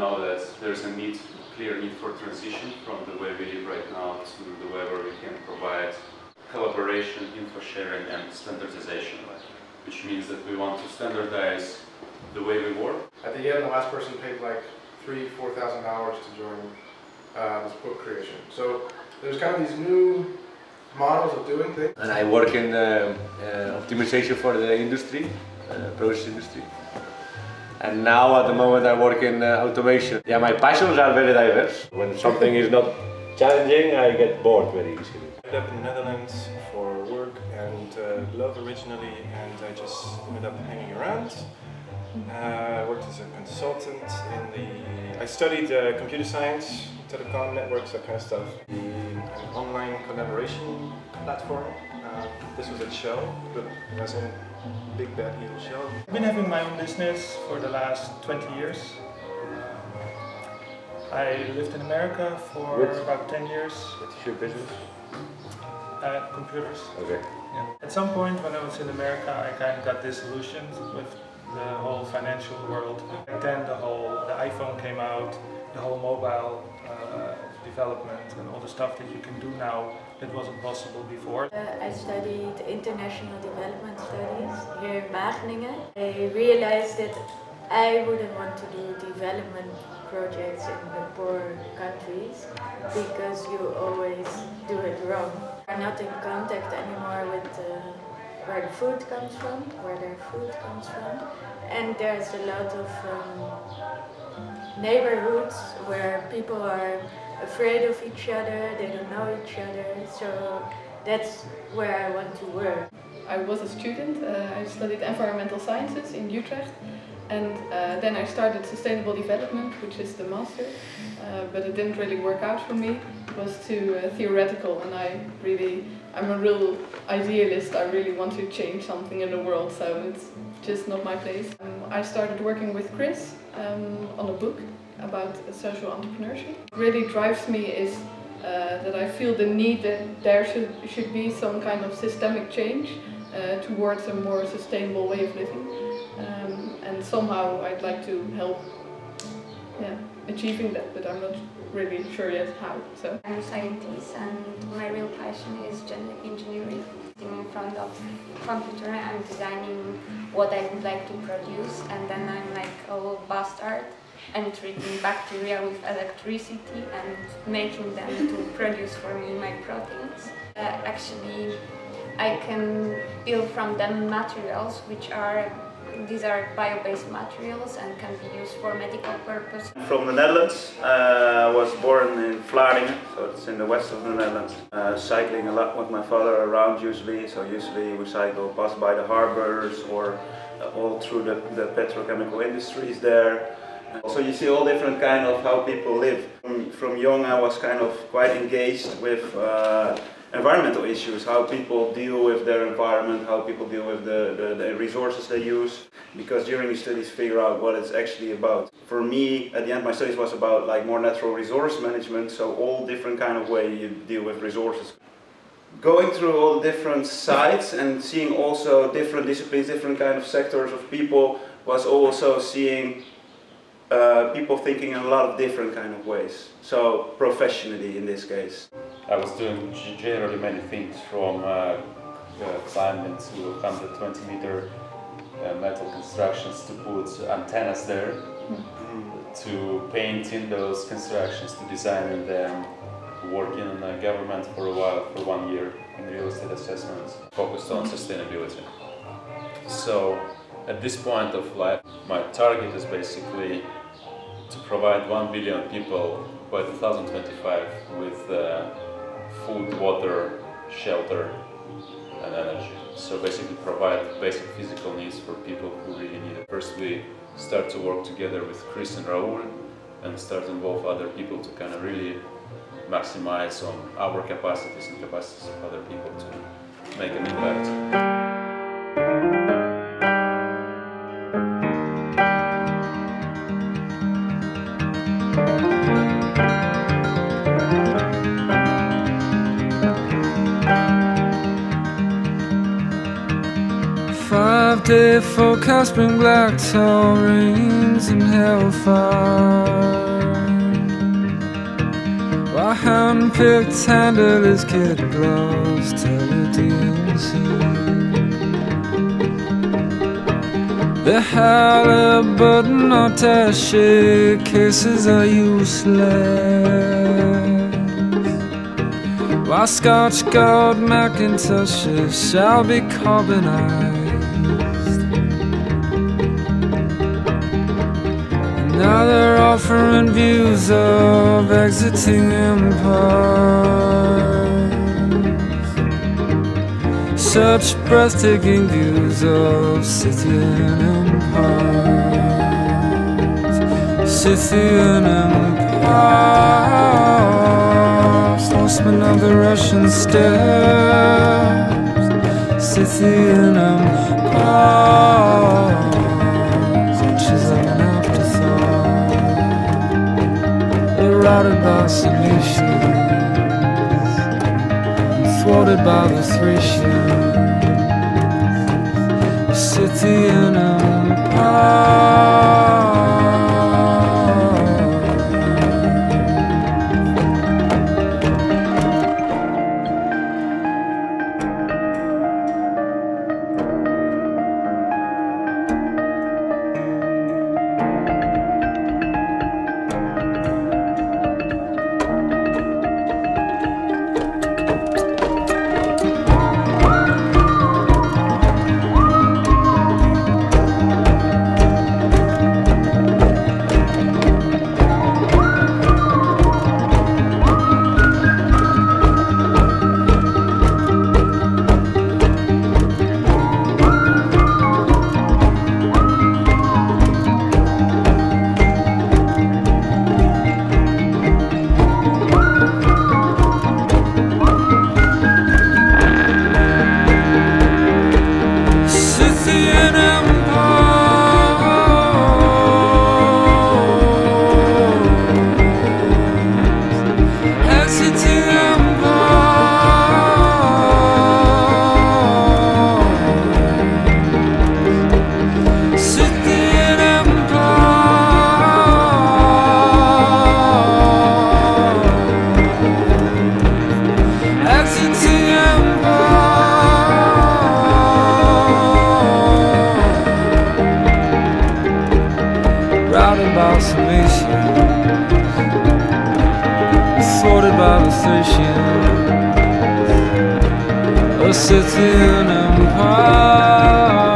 know that there's a clear need for transition from the way we live right now to the way where we can provide collaboration, info sharing, and standardization, which means that we want to standardize the way we work. At the end, the last person paid like $3,000–4,000 to join this book creation. So there's kind of these new models of doing things. And I work in optimization for the industry, process industry. And now at the moment I work in automation. Yeah, my passions are very diverse. When something is not challenging, I get bored very easily. I ended up in the Netherlands for work and love originally, and I just ended up hanging around. I worked as a consultant I studied computer science, telecom networks, that kind of stuff. An online collaboration platform. This was at Shell, but it was in Big Bad Evil Shell. I've been having my own business for the last 20 years. I lived in America for about 10 years. What is your business? Computers. Okay. Yeah. At some point when I was in America, I kind of got disillusioned with the whole financial world. Back then the iPhone came out, the whole mobile development and all the stuff that you can do now that wasn't possible before. I studied international development studies here in Wageningen. I realized that I wouldn't want to do development projects in the poor countries because you always do it wrong. I'm not in contact anymore with where the food comes from, where their food comes from. And there's a lot of neighborhoods where people are afraid of each other, they don't know each other, so that's where I want to work. I was a student, I studied environmental sciences in Utrecht, and then I started sustainable development, which is the master, but it didn't really work out for me. It was too theoretical, and I'm a real idealist. I really want to change something in the world, so it's just not my place. I started working with Chris on a book about social entrepreneurship. What really drives me is that I feel the need that there should be some kind of systemic change towards a more sustainable way of living. And somehow I'd like to help achieving that, but I'm not really sure yet how. So I'm a scientist and my real passion is genetic engineering. In front of computer I'm designing what I would like to produce, and then I'm like a little bastard and treating bacteria with electricity and making them to produce for me my proteins. Actually, I can build from them materials these are bio-based materials and can be used for medical purposes. From the Netherlands, I was born in Vlaardingen, so it's in the west of the Netherlands. Cycling a lot with my father around usually, so usually we cycle past by the harbors or all through the petrochemical industries there. So you see all different kind of how people live. From young I was kind of quite engaged with environmental issues, how people deal with their environment, how people deal with the resources they use, because during the studies figure out what it's actually about. For me, at the end my studies was about like more natural resource management, so all different kind of way you deal with resources. Going through all the different sites and seeing also different disciplines, different kind of sectors of people, was also seeing people thinking in a lot of different kind of ways. So professionally in this case. I was doing generally many things, from climbing to 120-meter metal constructions to put antennas there, to painting those constructions, to designing them, working in the government for a while, for 1 year in real estate assessments, focused on sustainability. So at this point of life, my target is basically to provide 1 billion people by 2025 with food, water, shelter and energy. So basically provide basic physical needs for people who really need it. First we start to work together with Chris and Raul and start to involve other people to kind of really maximize on our capacities and capacities of other people to make an impact. 5-day forecast bring black towering and hellfire. Sun-picked handleless kid gloves, tele-DMC. The Halliburton attache cases are useless, while Scotch gold Macintoshes shall be carbonized. Now they're offering views of exiting empires, such breathtaking views of Scythian empires, Scythian empires, horsemen of the Russian steppes, Scythian empires, inches of an routed by Cilicians, thwarted by the Thracians, Scythian empire. Thwarted by the Thracians, a Scythian empire.